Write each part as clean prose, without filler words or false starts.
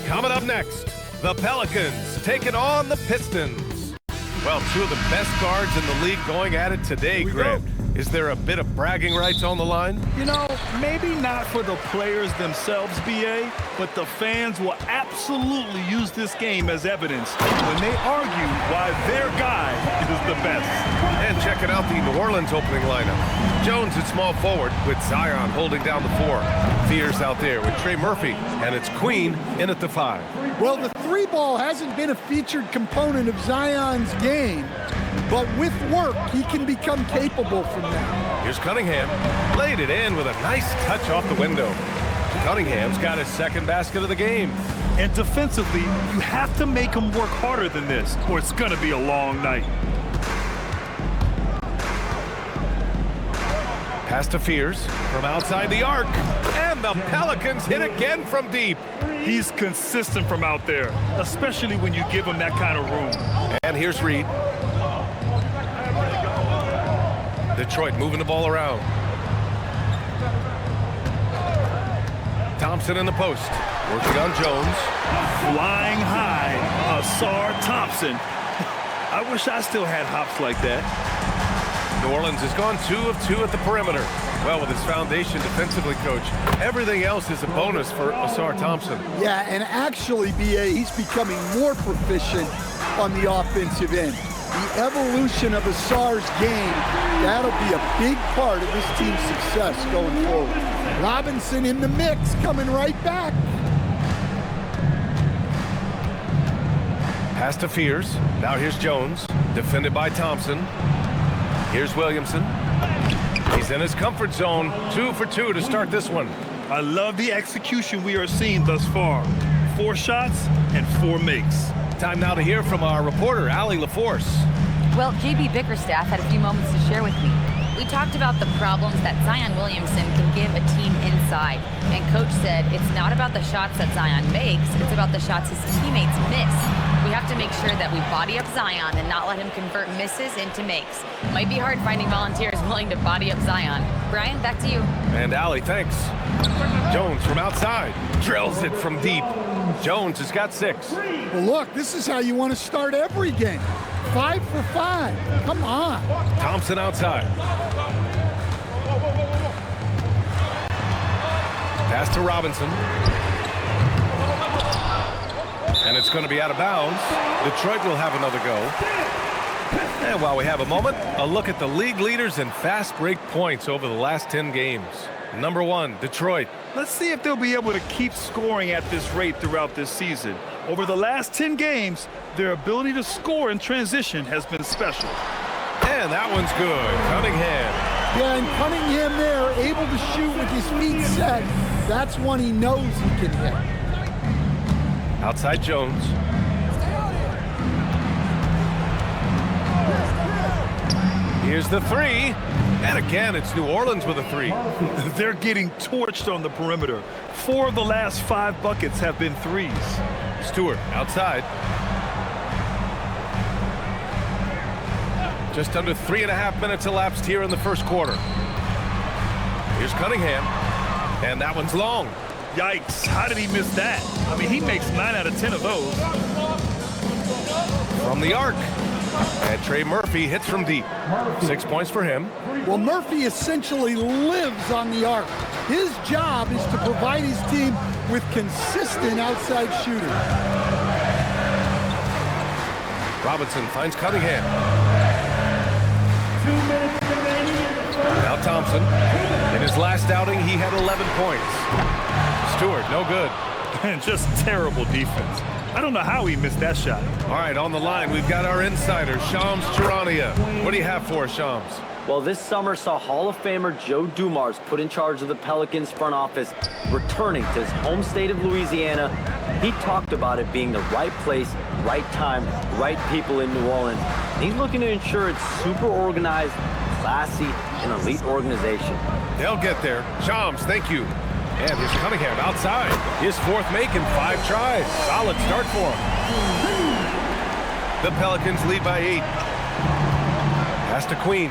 Coming up next, the Pelicans taking on the Pistons. Well, two of the best guards in the league going at it today, Grant. Is there a bit of bragging rights on the line? You know, maybe not for the players themselves, BA, but the fans will absolutely use this game as evidence when they argue why their guy is the best. And checking out the New Orleans opening lineup. Jones at small forward with Zion holding down the 4. Fears out there with Trey Murphy, and it's Queen in at the 5. Well, the 3-ball hasn't been a featured component of Zion's game, but with work, he can become capable from that. Here's Cunningham. Laid it in with a nice touch off the window. Cunningham's got his second basket of the game. And defensively, you have to make him work harder than this, or it's going to be a long night. Pass to Fears from outside the arc. And the Pelicans hit again from deep. He's consistent from out there, especially when you give him that kind of room. And here's Reed. Detroit moving the ball around. Thompson in the post. Working on Jones. Flying high, Asar Thompson. I wish I still had hops like that. New Orleans has gone 2 of 2 at the perimeter. Well, with his foundation defensively, Coach, everything else is a bonus for Asar Thompson. Yeah, and actually, BA, he's becoming more proficient on the offensive end. The evolution of Asar's game, that'll be a big part of this team's success going forward. Robinson in the mix, coming right back. Pass to Fears. Now here's Jones, defended by Thompson. Here's Williamson. He's in his comfort zone. 2 for 2 to start this one. I love the execution we are seeing thus far. 4 shots and 4 makes. Time now to hear from our reporter, Allie LaForce. Well, JB Bickerstaff had a few moments to share with me. We talked about the problems that Zion Williamson can give a team inside. And Coach said it's not about the shots that Zion makes, it's about the shots his teammates miss. We have to make sure that we body up Zion and not let him convert misses into makes. Might be hard finding volunteers willing to body up Zion. Brian, back to you. And Allie, thanks. Jones from outside. Drills it from deep. Jones has got 6. Well, look, this is how you want to start every game. 5 for 5. Come on. Thompson outside. Pass to Robinson. And it's going to be out of bounds. Detroit will have another go. And while we have a moment, a look at the league leaders in fast break points over the last 10 games. Number 1, Detroit. Let's see if they'll be able to keep scoring at this rate throughout this season. Over the last 10 games, their ability to score in transition has been special. And that one's good. Cunningham. Yeah, and Cunningham there, able to shoot with his feet set. That's one he knows he can hit. Outside Jones. Here's the 3. And again, it's New Orleans with a 3. They're getting torched on the perimeter. 4 of the last 5 buckets have been 3s. Stewart outside. Just under 3.5 minutes elapsed here in the first quarter. Here's Cunningham. And that one's long. Yikes, how did he miss that? I mean, he makes 9 out of 10 of those. From the arc. And Trey Murphy hits from deep. 6 points for him. Well, Murphy essentially lives on the arc. His job is to provide his team with consistent outside shooting. Robinson finds Cunningham. 2 minutes remaining. Now Thompson. In his last outing, he had 11 points. Stewart, no good. And just terrible defense. I don't know how he missed that shot. All right, on the line, we've got our insider, Shams Charania. What do you have for us, Shams? Well, this summer saw Hall of Famer Joe Dumars put in charge of the Pelicans front office, returning to his home state of Louisiana. He talked about it being the right place, right time, right people in New Orleans. And he's looking to ensure it's super organized, classy, and elite organization. They'll get there. Shams, thank you. And here's Cunningham outside. His 4th make in 5 tries. Solid start for him. The Pelicans lead by 8. Pass to Queen.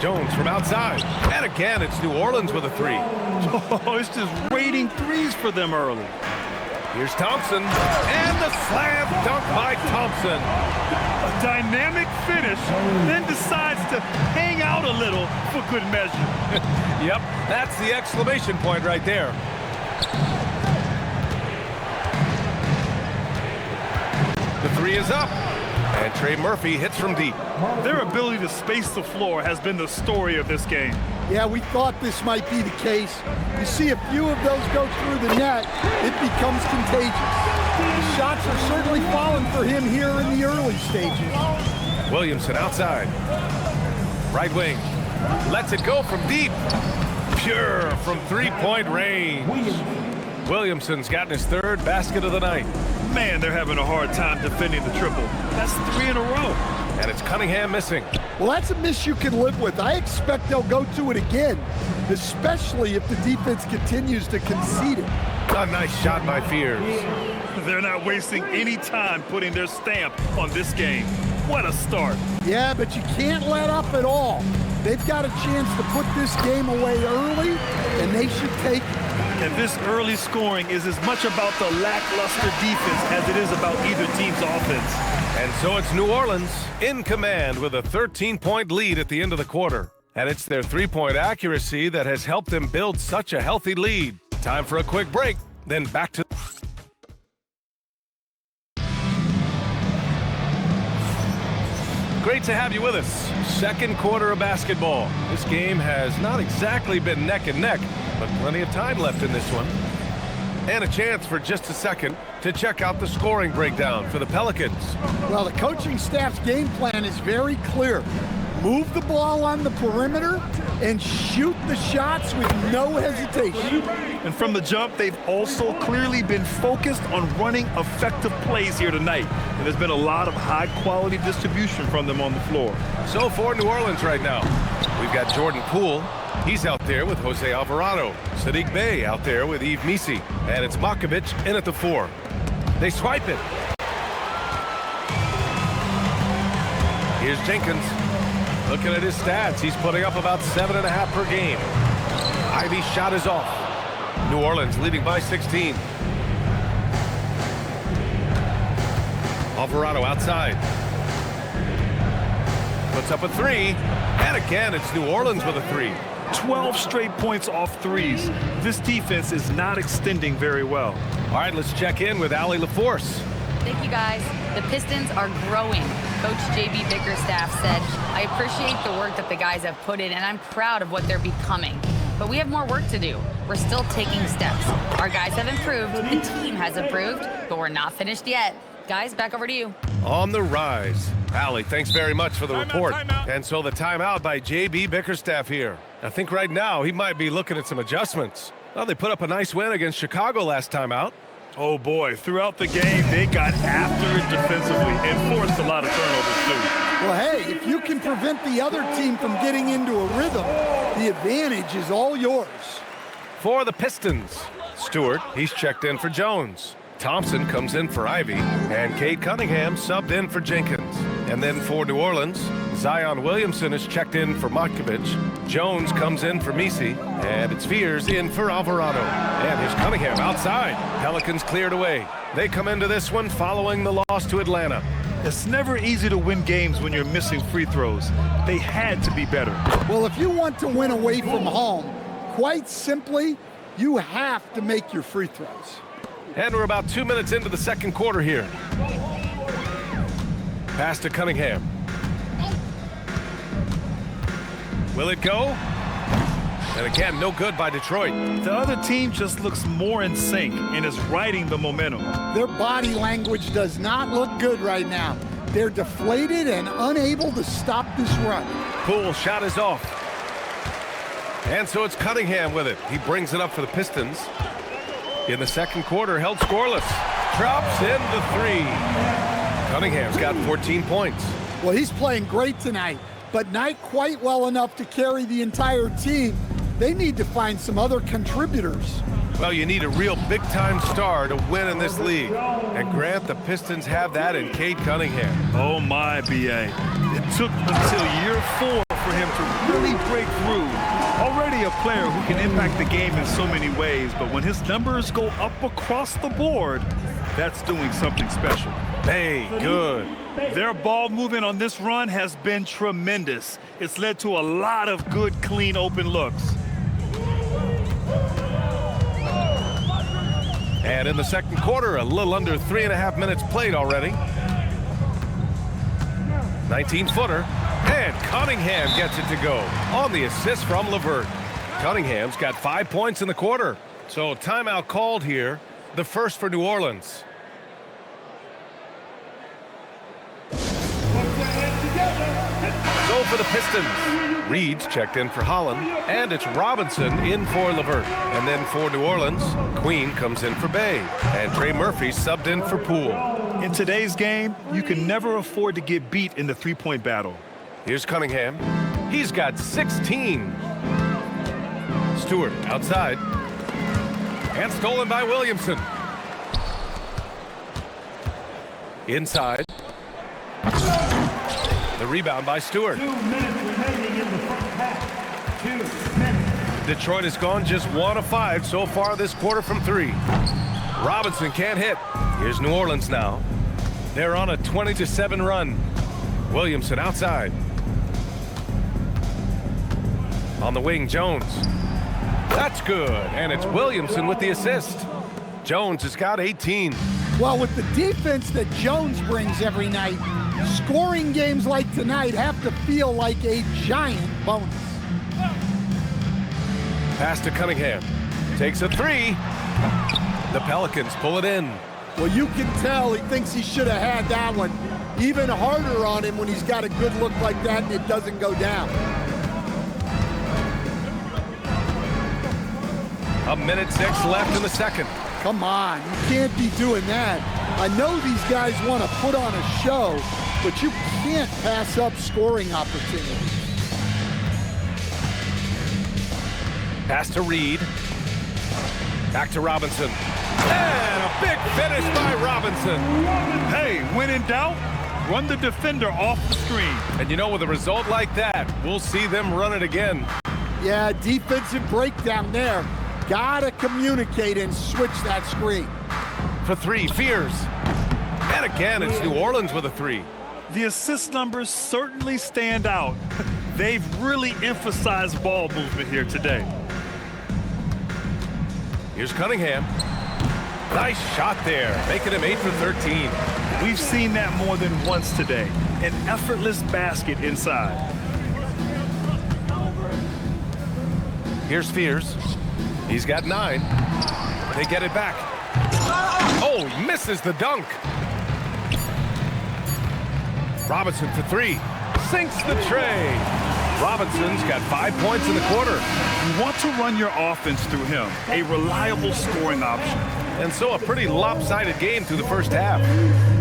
Jones from outside. And again, it's New Orleans with a three. Oh, it's just raining threes for them early. Here's Thompson. And the slam dunk by Thompson. A dynamic finish, then decides to hang out a little for good measure. Yep, that's the exclamation point right there. The three is up. And Trey Murphy hits from deep. Their ability to space the floor has been the story of this game. Yeah, we thought this might be the case. You see a few of those go through the net, it becomes contagious. The shots are certainly falling for him here in the early stages. Williamson outside. Right wing. Lets it go from deep. Pure from three-point range. Williamson's gotten his third basket of the night. Man, they're having a hard time defending the triple. That's 3 in a row. And it's Cunningham missing. Well, that's a miss you can live with. I expect they'll go to it again, especially if the defense continues to concede it. A nice shot by Fears. They're not wasting any time putting their stamp on this game. What a start. Yeah, but you can't let up at all. They've got a chance to put this game away early, and they should take it. And this early scoring is as much about the lackluster defense as it is about either team's offense. And so it's New Orleans in command with a 13-point lead at the end of the quarter. And it's their three-point accuracy that has helped them build such a healthy lead. Time for a quick break, then back to... Great to have you with us. Second quarter of basketball. This game has not exactly been neck and neck, but plenty of time left in this one. And a chance for just a second to check out the scoring breakdown for the Pelicans. Well, the coaching staff's game plan is very clear. Move the ball on the perimeter and shoot the shots with no hesitation. And from the jump, they've also clearly been focused on running effective plays here tonight. And there's been a lot of high-quality distribution from them on the floor. So for New Orleans right now, we've got Jordan Poole. He's out there with Jose Alvarado. Sadiq Bey out there with Yves Misi. And it's Makovic in at the 4. They swipe it. Here's Jenkins. Looking at his stats, he's putting up about 7.5 per game. Ivy's shot is off. New Orleans leading by 16. Alvarado outside. Puts up a 3. And again, it's New Orleans with a 3. 12 straight points off threes. This defense is not extending very well. All right, let's check in with Allie LaForce. Thank you, guys. The Pistons are growing. Coach J.B. Bickerstaff said, I appreciate the work that the guys have put in, and I'm proud of what they're becoming. But we have more work to do. We're still taking steps. Our guys have improved, the team has improved, but we're not finished yet. Guys, back over to you. On the rise. Allie, thanks very much for the report. Timeout. And so the timeout by J.B. Bickerstaff here. I think right now he might be looking at some adjustments. Well, they put up a nice win against Chicago last time out. Oh, boy. Throughout the game, they got after it defensively and forced a lot of turnovers, too. Well, hey, if you can prevent the other team from getting into a rhythm, the advantage is all yours. For the Pistons, Stewart, he's checked in for Jones. Thompson comes in for Ivy, and Cade Cunningham subbed in for Jenkins. And then for New Orleans, Zion Williamson is checked in for Matkovic. Jones comes in for Misi, and it's Fears in for Alvarado. And here's Cunningham outside. Pelicans cleared away. They come into this one following the loss to Atlanta. It's never easy to win games when you're missing free throws. They had to be better. Well, if you want to win away from home, quite simply, you have to make your free throws. And we're about 2 minutes into the second quarter here. Pass to Cunningham. Will it go? And again, no good by Detroit. The other team just looks more in sync and is riding the momentum. Their body language does not look good right now. They're deflated and unable to stop this run. Poole shot is off. And so it's Cunningham with it. He brings it up for the Pistons. In the second quarter, held scoreless. Drops in the 3. Cunningham's got 14 points. Well, he's playing great tonight, but not quite well enough to carry the entire team. They need to find some other contributors. Well, you need a real big-time star to win in this league. And Grant, the Pistons have that in Cade Cunningham. Oh, my, B.A. It took until year 4 for for him to really break through. Already a player who can impact the game in so many ways, but when his numbers go up across the board, that's doing something special. Hey, good. Their ball movement on this run has been tremendous. It's led to a lot of good, clean, open looks. And in the second quarter, a little under 3.5 minutes played already. 19-footer. And Cunningham gets it to go on the assist from LeVert. Cunningham's got 5 points in the quarter. So timeout called here, the first for New Orleans. So for the Pistons, Reed's checked in for Holland, and it's Robinson in for LeVert. And then for New Orleans, Queen comes in for Bay, and Trey Murphy subbed in for Poole. In today's game, you can never afford to get beat in the three-point battle. Here's Cunningham. He's got 16. Stewart outside. And stolen by Williamson. Inside. The rebound by Stewart. 2 minutes remaining in the first half. 2 minutes. Detroit has gone just 1 of 5 so far this quarter from 3. Robinson can't hit. Here's New Orleans now. They're on a 20-7 run. Williamson outside. On the wing, Jones. That's good, and it's Williamson with the assist. Jones has got 18. Well, with the defense that Jones brings every night, scoring games like tonight have to feel like a giant bonus. Pass to Cunningham. Takes a 3. The Pelicans pull it in. Well, you can tell he thinks he should have had that one. Even harder on him when he's got a good look like that and it doesn't go down. A minute 6 left in the second. Come on, you can't be doing that. I know these guys want to put on a show, but you can't pass up scoring opportunities. Pass to Reed. Back to Robinson. And a big finish by Robinson. Hey, when in doubt, run the defender off the screen. And you know, with a result like that, we'll see them run it again. Yeah, defensive breakdown there. Gotta communicate and switch that screen. For 3, Fears. And again, it's New Orleans with a 3. The assist numbers certainly stand out. They've really emphasized ball movement here today. Here's Cunningham. Nice shot there, making him 8 for 13. We've seen that more than once today. An effortless basket inside. Here's Fears. He's got 9. They get it back. Oh, misses the dunk. Robinson for 3. Sinks the tray. Robinson's got 5 points in the quarter. You want to run your offense through him. A reliable scoring option. And so a pretty lopsided game through the first half.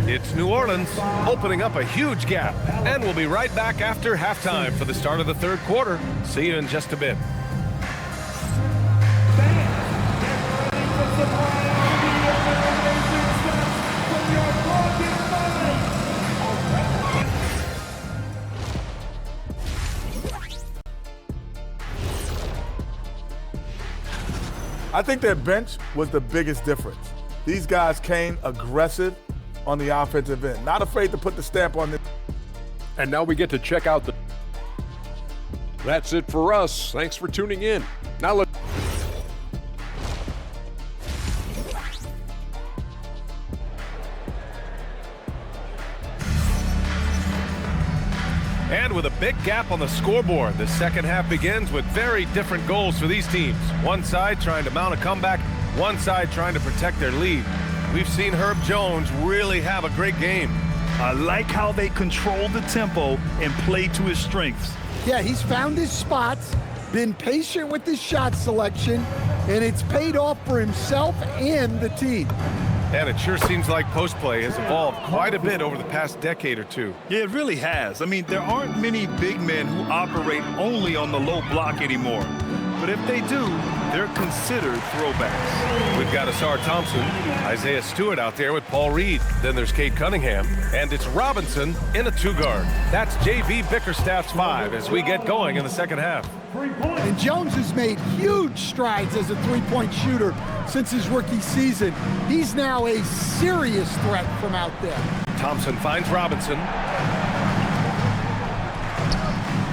It's New Orleans opening up a huge gap. And we'll be right back after halftime for the start of the third quarter. See you in just a bit. I think their bench was the biggest difference. These guys came aggressive on the offensive end, not afraid to put the stamp on this. And now we get to check out the... That's it for us. Thanks for tuning in. Now let's... And with a big gap on the scoreboard, the second half begins with very different goals for these teams. One side trying to mount a comeback, one side trying to protect their lead. We've seen Herb Jones really have a great game. I like how they control the tempo and play to his strengths. Yeah, he's found his spots, been patient with his shot selection, and it's paid off for himself and the team. And it sure seems like post play has evolved quite a bit over the past decade or two. Yeah, it really has. I mean, there aren't many big men who operate only on the low block anymore. But if they do, they're considered throwbacks. We've got Asar Thompson, Isaiah Stewart out there with Paul Reed. Then there's Cade Cunningham, and it's Robinson in a 2-guard. That's J.B. Bickerstaff's 5 as we get going in the second half. And Jones has made huge strides as a three-point shooter since his rookie season. He's now a serious threat from out there. Thompson finds Robinson.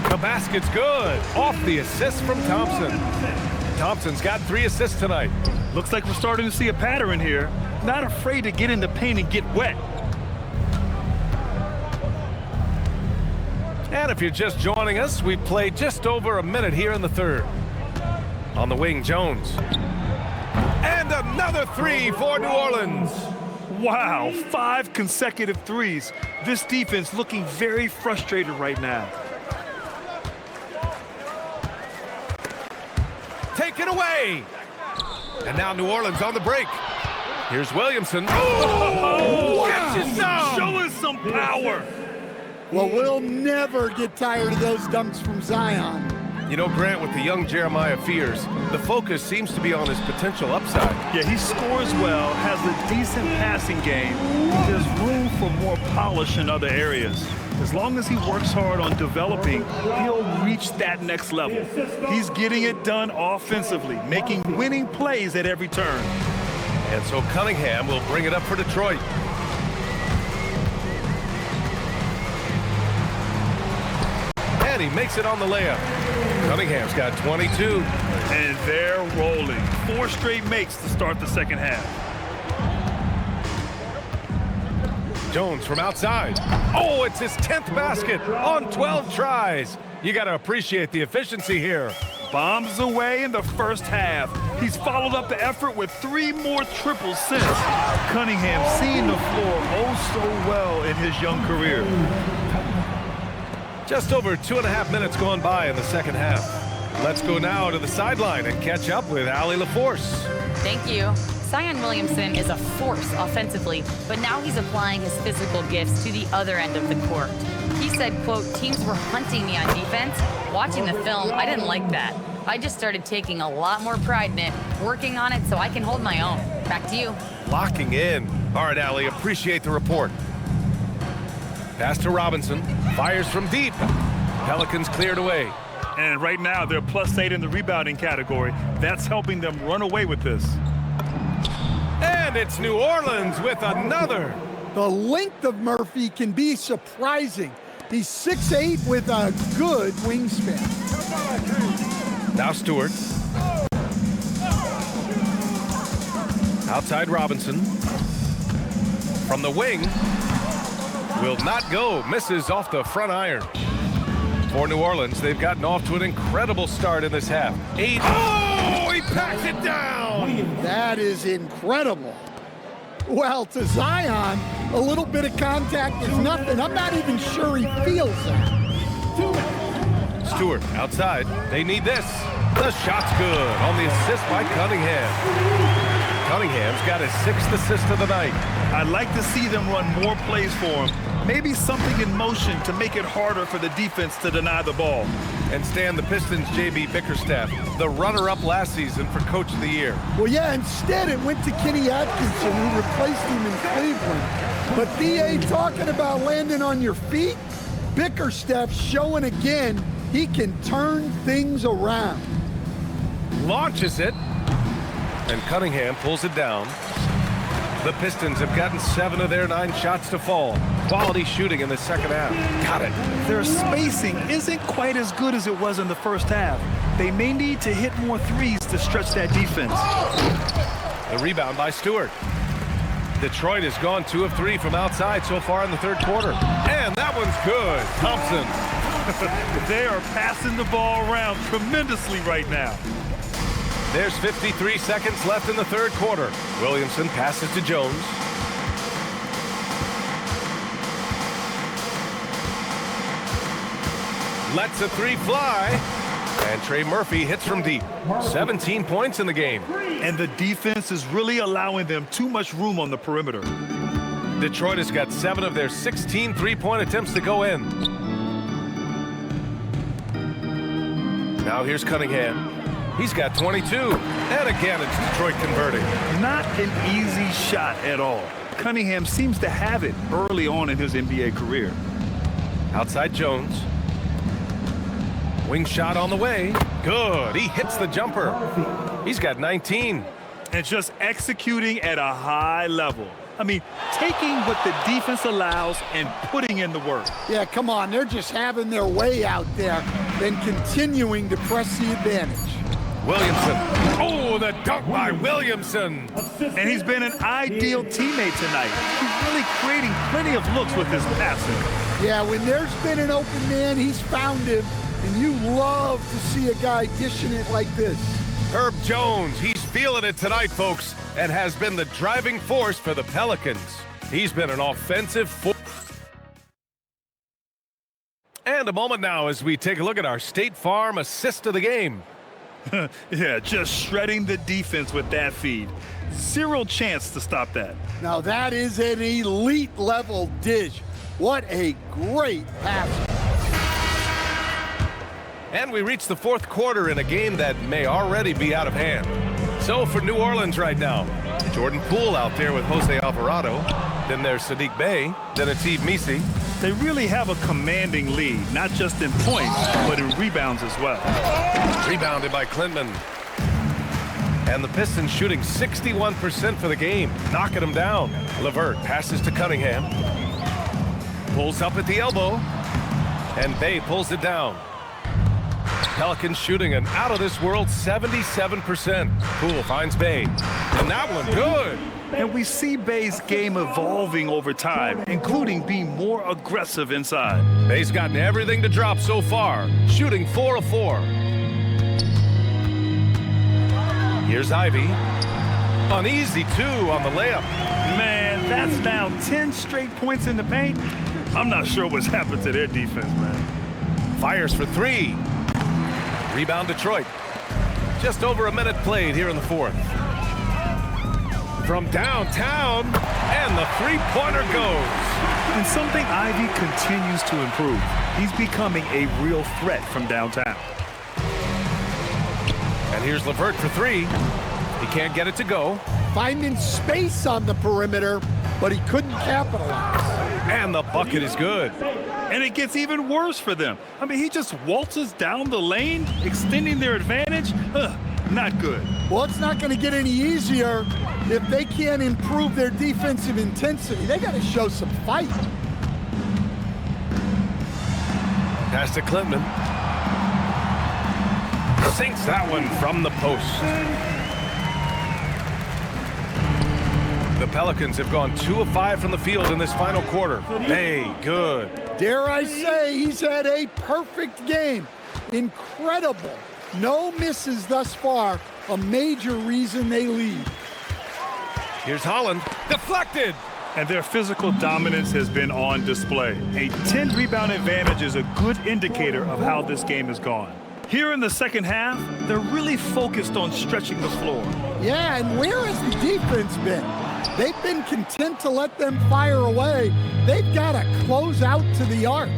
The basket's good. Off the assist from Thompson. Thompson's got 3 assists tonight. Looks like we're starting to see a pattern here. Not afraid to get in the paint and get wet. And if you're just joining us, we played just over a minute here in the third. On the wing, Jones. And another 3 for New Orleans. Wow, 5 consecutive threes. This defense looking very frustrated right now. Take it away. And now New Orleans on the break. Here's Williamson. Oh, wow. Showing some power. Well, we'll never get tired of those dunks from Zion. You know, Grant, with the young Jeremiah Fears, the focus seems to be on his potential upside. Yeah, he scores well, has a decent passing game. There's room for more polish in other areas. As long as he works hard on developing, he'll reach that next level. He's getting it done offensively, making winning plays at every turn. And so Cunningham will bring it up for Detroit. And he makes it on the layup. Cunningham's got 22. And they're rolling. 4 straight makes to start the second half. Jones from outside. Oh, it's his 10th basket on 12 tries. You got to appreciate the efficiency here. Bombs away in the first half. He's followed up the effort with 3 more triples since. Cunningham seeing the floor oh so well in his young career. Just over 2.5 minutes gone by in the second half. Let's go now to the sideline and catch up with Allie LaForce. Thank you. Zion Williamson is a force offensively, but now he's applying his physical gifts to the other end of the court. He said, quote, teams were hunting me on defense. Watching the film, I didn't like that. I just started taking a lot more pride in it, working on it so I can hold my own. Back to you. Locking in. All right, Allie, appreciate the report. Pass to Robinson. Fires from deep. Pelicans cleared away. And right now, they're +8 in the rebounding category. That's helping them run away with this. And it's New Orleans with another. The length of Murphy can be surprising. He's 6'8" with a good wingspan. Now Stewart. Outside Robinson. From the wing. Will not go. Misses off the front iron. For New Orleans, they've gotten off to an incredible start in this half. 8. Oh, he packs it down. That is incredible. Well, to Zion, a little bit of contact is nothing. I'm not even sure he feels that. Stewart outside. They need this. The shot's good on the assist by Cunningham. Cunningham's got his 6th assist of the night. I'd like to see them run more plays for him. Maybe something in motion to make it harder for the defense to deny the ball. And Stan, the Pistons' J.B. Bickerstaff, the runner-up last season for Coach of the Year. Well, yeah, instead it went to Kenny Atkinson, who replaced him in Cleveland. But B.A. talking about landing on your feet, Bickerstaff's showing again he can turn things around. Launches it, and Cunningham pulls it down. The Pistons have gotten 7 of their 9 shots to fall. Quality shooting in the second half. Got it. Their spacing isn't quite as good as it was in the first half. They may need to hit more threes to stretch that defense. The rebound by Stewart. Detroit has gone 2 of 3 from outside so far in the third quarter. And that one's good. Thompson. They are passing the ball around tremendously right now. There's 53 seconds left in the third quarter. Williamson passes to Jones. Lets a 3 fly. And Trey Murphy hits from deep. 17 points in the game. And the defense is really allowing them too much room on the perimeter. Detroit has got 7 of their 16 three-point attempts to go in. Now here's Cunningham. He's got 22. And again, it's Detroit converting. Not an easy shot at all. Cunningham seems to have it early on in his NBA career. Outside Jones. Wing shot on the way. Good. He hits the jumper. He's got 19. And just executing at a high level. I mean, taking what the defense allows and putting in the work. Yeah, come on. They're just having their way out there and continuing to press the advantage. Williamson. Oh, the dunk by Williamson. And he's been an ideal teammate tonight. He's really creating plenty of looks with his passing. Yeah, when there's been an open man, he's found him. And you love to see a guy dishing it like this. Herb Jones, he's feeling it tonight, folks, and has been the driving force for the Pelicans. He's been an offensive force. And a moment now as we take a look at our State Farm assist of the game. Yeah, just shredding the defense with that feed. Zero chance to stop that. Now that is an elite level dish. What a great pass. And we reach the fourth quarter in a game that may already be out of hand. So for New Orleans right now, Jordan Poole out there with Jose Alvarado. Then there's Sadiq Bey. Then it's Yves Missi. They really have a commanding lead, not just in points, but in rebounds as well. Rebounded by Clinton. And the Pistons shooting 61% for the game, knocking them down. LeVert passes to Cunningham. Pulls up at the elbow. And Bey pulls it down. Pelicans shooting an out-of-this-world 77%. Poole finds Bey. And that one good. And we see Bey's game evolving over time, including being more aggressive inside. Bey's gotten everything to drop so far, shooting 4 of 4. Here's Ivy. Uneasy, too, on the layup. Man, that's now 10 straight points in the paint. I'm not sure what's happened to their defense, man. Fires for 3. Rebound Detroit. Just over a minute played here in the fourth. From downtown, and the three-pointer goes. And something Ivy continues to improve. He's becoming a real threat from downtown. And here's LeVert for 3. He can't get it to go. Finding space on the perimeter, but he couldn't capitalize. And the bucket is good. And it gets even worse for them. I mean, he just waltzes down the lane, extending their advantage. Not good. Well, it's not going to get any easier if they can't improve their defensive intensity. They got to show some fight. Pass to Clinton. Sinks that one from the post. The Pelicans have gone 2 of 5 from the field in this final quarter. Hey, good. Dare I say, he's had a perfect game. Incredible. No misses thus far. A major reason they lead. Here's Holland. Deflected. And their physical dominance has been on display. A 10-rebound advantage is a good indicator of how this game has gone. Here in the second half, they're really focused on stretching the floor. Yeah, and where has the defense been? They've been content to let them fire away. They've got to close out to the arc.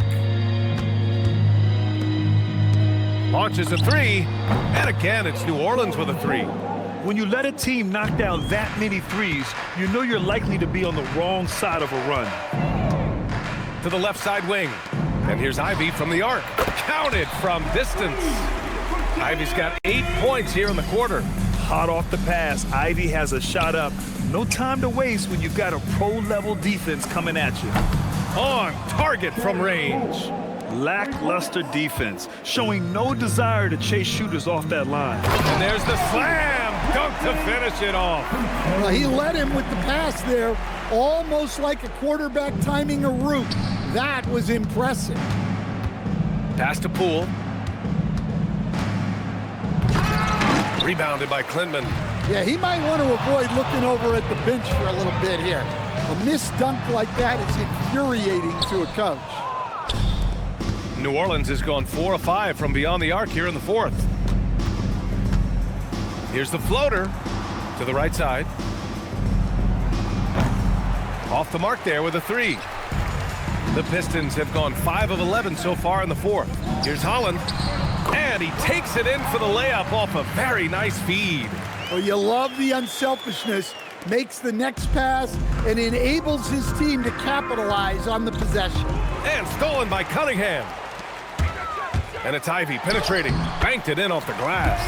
Launches a 3, and again it's New Orleans with a 3. When you let a team knock down that many threes, you know you're likely to be on the wrong side of a run. To the left side wing. And here's Ivy from the arc. Counted from distance. Ivy's got 8 points here in the quarter. Hot off the pass, Ivy has a shot up. No time to waste when you've got a pro-level defense coming at you. On target from range. Lackluster defense, showing no desire to chase shooters off that line. And there's the slam dunk to finish it off. Well, he led him with the pass there, almost like a quarterback timing a route. That was impressive. Pass to Poole. Rebounded by Clinton. Yeah, he might want to avoid looking over at the bench for a little bit here. A missed dunk like that is infuriating to a coach. New Orleans has gone 4 of 5 from beyond the arc here in the fourth. Here's the floater to the right side. Off the mark there with a 3. The Pistons have gone 5 of 11 so far in the fourth. Here's Holland. And he takes it in for the layup off a very nice feed. Well, you love the unselfishness, makes the next pass, and enables his team to capitalize on the possession. And stolen by Cunningham. And it's Ivy penetrating, banked it in off the glass.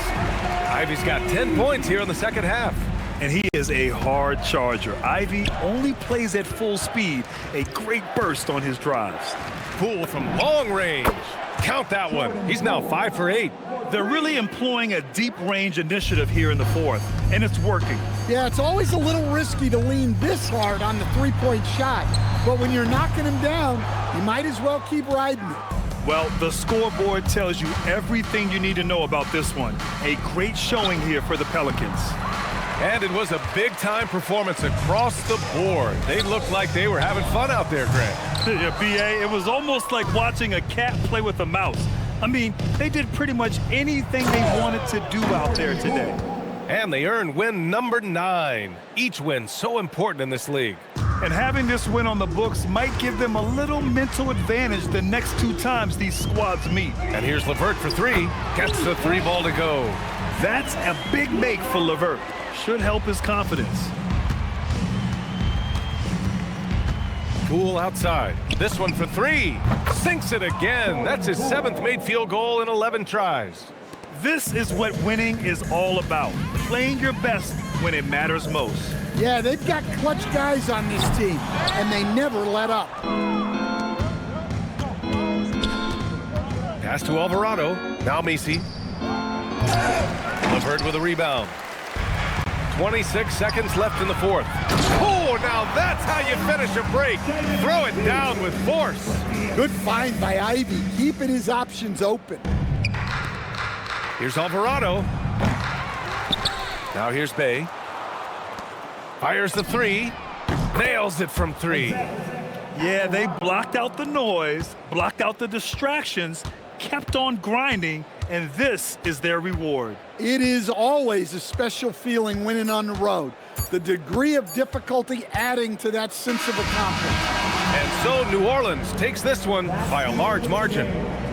Ivy's got 10 points here in the second half. And he is a hard charger. Ivy only plays at full speed, a great burst on his drives. Poole from long range. Count that one. He's now 5 for 8. They're really employing a deep range initiative here in the fourth, and it's working. Yeah, it's always a little risky to lean this hard on the three-point shot, but when you're knocking him down, you might as well keep riding it. Well, the scoreboard tells you everything you need to know about this one. A great showing here for the Pelicans. And it was a big-time performance across the board. They looked like they were having fun out there, Grant. Yeah, B.A., it was almost like watching a cat play with a mouse. I mean, they did pretty much anything they wanted to do out there today. And they earned win number 9. Each win so important in this league. And having this win on the books might give them a little mental advantage the next 2 times these squads meet. And here's LeVert for 3. Gets the 3 ball to go. That's a big make for LeVert. Should help his confidence. Poole outside. This one for 3. Sinks it again. That's his 7th made field goal in 11 tries. This is what winning is all about. Playing your best when it matters most. Yeah, they've got clutch guys on this team, and they never let up. Pass to Alvarado. Now Messi. LeVert with a rebound. 26 seconds left in the fourth. Oh, now that's how you finish a break. Throw it down with force. Good find by Ivy, keeping his options open. Here's Alvarado. Now here's Bay. Fires the 3. Nails it from 3. Yeah, they blocked out the noise, blocked out the distractions, kept on grinding, and this is their reward. It is always a special feeling winning on the road. The degree of difficulty adding to that sense of accomplishment. And so New Orleans takes this one by a large margin.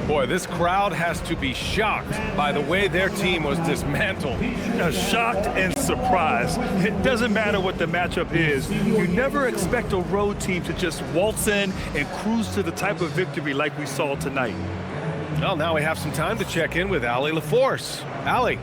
Boy, this crowd has to be shocked by the way their team was dismantled. Shocked and surprised. It doesn't matter what the matchup is. You never expect a road team to just waltz in and cruise to the type of victory like we saw tonight. Well, now we have some time to check in with Allie LaForce. Allie.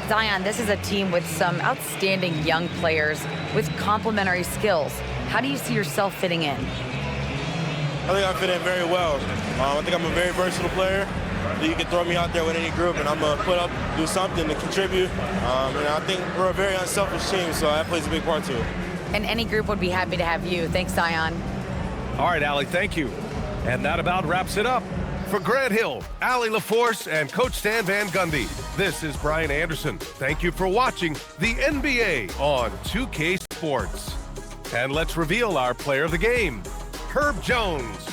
Zion, this is a team with some outstanding young players with complementary skills. How do you see yourself fitting in? I think I fit in very well. I think I'm a very versatile player. You can throw me out there with any group, and I'm going to put up, do something to contribute. And I think we're a very unselfish team, so that plays a big part to it. And any group would be happy to have you. Thanks, Zion. All right, Allie, thank you. And that about wraps it up. For Grant Hill, Allie LaForce, and Coach Stan Van Gundy, this is Brian Anderson. Thank you for watching the NBA on 2K Sports. And let's reveal our player of the game, Herb Jones.